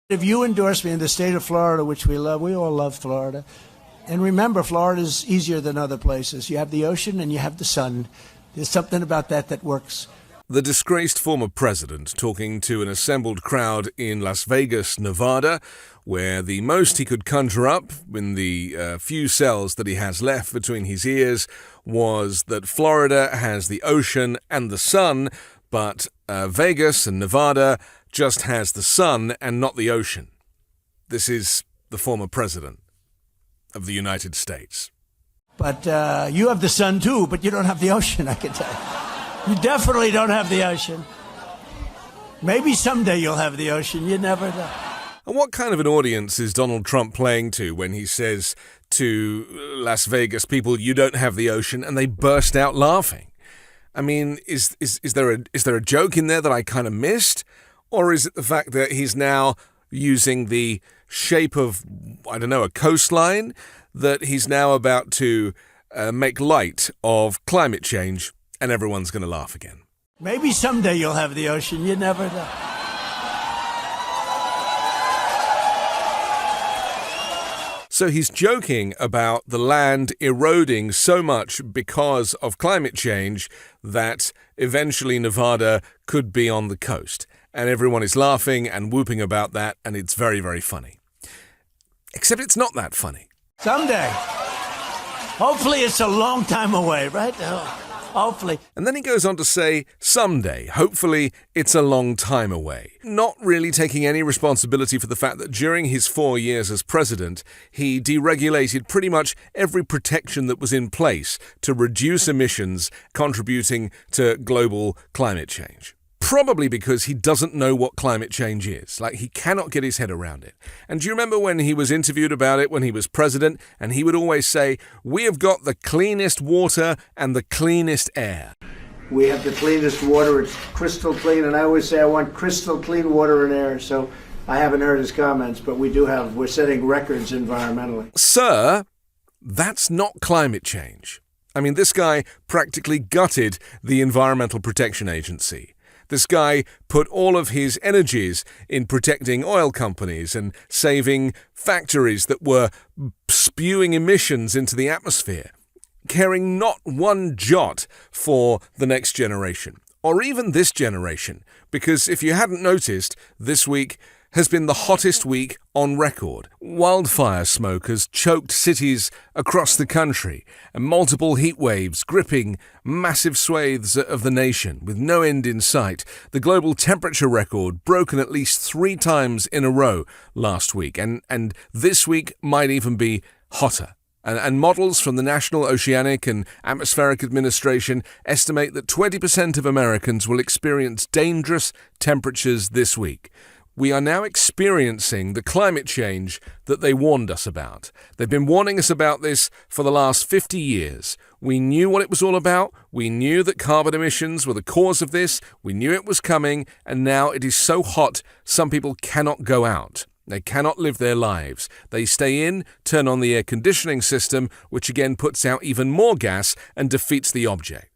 If you endorse me in the state of Florida, which we love, we all love Florida. And remember, Florida is easier than other places. You have the ocean and you have the sun. There's something about that works. The disgraced former president talking to an assembled crowd in Las Vegas, Nevada, where the most he could conjure up in the few cells that he has left between his ears was that Florida has the ocean and the sun, but Vegas and Nevada just has the sun and not the ocean. This is the former president of the United States. But you have the sun too, but you don't have the ocean, I can tell you. You definitely don't have the ocean. Maybe someday you'll have the ocean. You never know. And what kind of an audience is Donald Trump playing to when he says to Las Vegas people, you don't have the ocean, and they burst out laughing? I mean, is there a joke in there that I kind of missed? Or is it the fact that he's now using the shape of, I don't know, a coastline, that he's now about to make light of climate change and everyone's going to laugh again? Maybe someday you'll have the ocean. You never know. So he's joking about the land eroding so much because of climate change that eventually Nevada could be on the coast. And everyone is laughing and whooping about that, and it's very, very funny. Except it's not that funny. Someday. Hopefully it's a long time away, right? Hopefully. And then he goes on to say, someday, hopefully it's a long time away. Not really taking any responsibility for the fact that during his 4 years as president, he deregulated pretty much every protection that was in place to reduce emissions, contributing to global climate change. Probably because he doesn't know what climate change is. Like, he cannot get his head around it. And do you remember when he was interviewed about it when he was president? And he would always say, we have got the cleanest water and the cleanest air. We have the cleanest water. It's crystal clean. And I always say I want crystal clean water and air. So I haven't heard his comments, but we're setting records environmentally. Sir, that's not climate change. I mean, this guy practically gutted the Environmental Protection Agency. This guy put all of his energies in protecting oil companies and saving factories that were spewing emissions into the atmosphere, caring not one jot for the next generation, or even this generation, because if you hadn't noticed, this week has been the hottest week on record. Wildfire smoke has choked cities across the country, and multiple heat waves gripping massive swathes of the nation with no end in sight. The global temperature record broken at least 3 times in a row last week, and this week might even be hotter. And models from the National Oceanic and Atmospheric Administration estimate that 20% of Americans will experience dangerous temperatures this week. We are now experiencing the climate change that they warned us about. They've been warning us about this for the last 50 years. We knew what it was all about. We knew that carbon emissions were the cause of this. We knew it was coming, and now it is so hot, some people cannot go out. They cannot live their lives. They stay in, turn on the air conditioning system, which again puts out even more gas and defeats the object.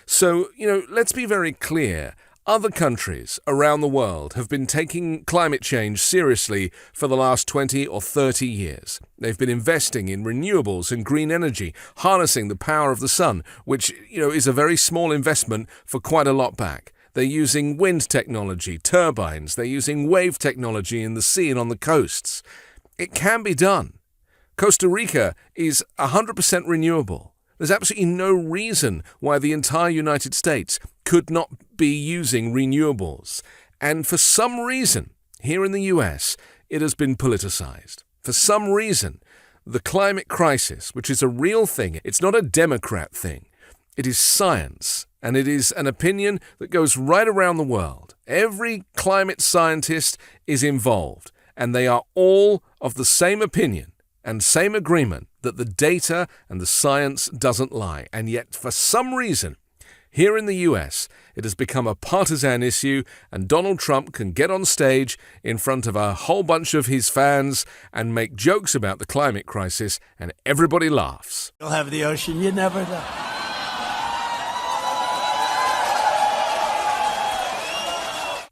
So, let's be very clear. Other countries around the world have been taking climate change seriously for the last 20 or 30 years. They've been investing in renewables and green energy, harnessing the power of the sun, which, is a very small investment for quite a lot back. They're using wind technology, turbines. They're using wave technology in the sea and on the coasts. It can be done. Costa Rica is 100% renewable. There's absolutely no reason why the entire United States could not be using renewables. And for some reason, here in the US, it has been politicized. For some reason, the climate crisis, which is a real thing, it's not a Democrat thing. It is science, and it is an opinion that goes right around the world. Every climate scientist is involved, and they are all of the same opinion and same agreement that the data and the science doesn't lie. And yet, for some reason, here in the US, it has become a partisan issue, and Donald Trump can get on stage in front of a whole bunch of his fans and make jokes about the climate crisis, and everybody laughs. You'll have the ocean, you never know.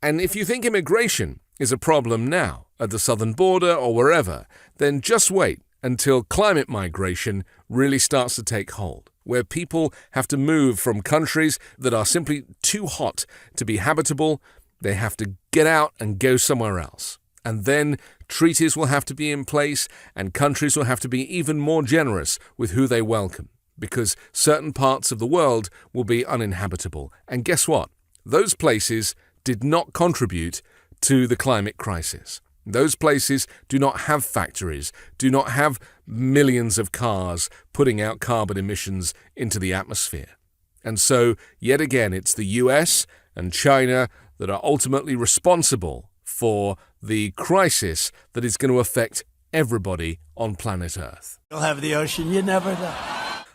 And if you think immigration is a problem now, at the southern border or wherever, then just wait until climate migration really starts to take hold, where people have to move from countries that are simply too hot to be habitable. They have to get out and go somewhere else. And then treaties will have to be in place, and countries will have to be even more generous with who they welcome, because certain parts of the world will be uninhabitable. And guess what? Those places did not contribute to the climate crisis. Those places do not have factories, do not have millions of cars putting out carbon emissions into the atmosphere. And so, yet again, it's the US and China that are ultimately responsible for the crisis that is going to affect everybody on planet Earth. You'll have the ocean, you never know.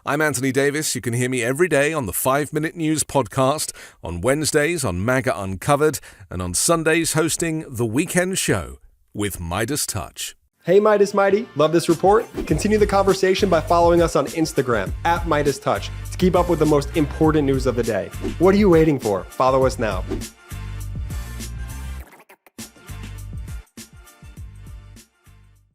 I'm Anthony Davis. You can hear me every day on the 5-Minute News podcast, on Wednesdays on MAGA Uncovered, and on Sundays hosting The Weekend Show with MeidasTouch. Hey Midas Mighty, love this report? Continue the conversation by following us on Instagram at MeidasTouch to keep up with the most important news of the day. What are you waiting for? Follow us now.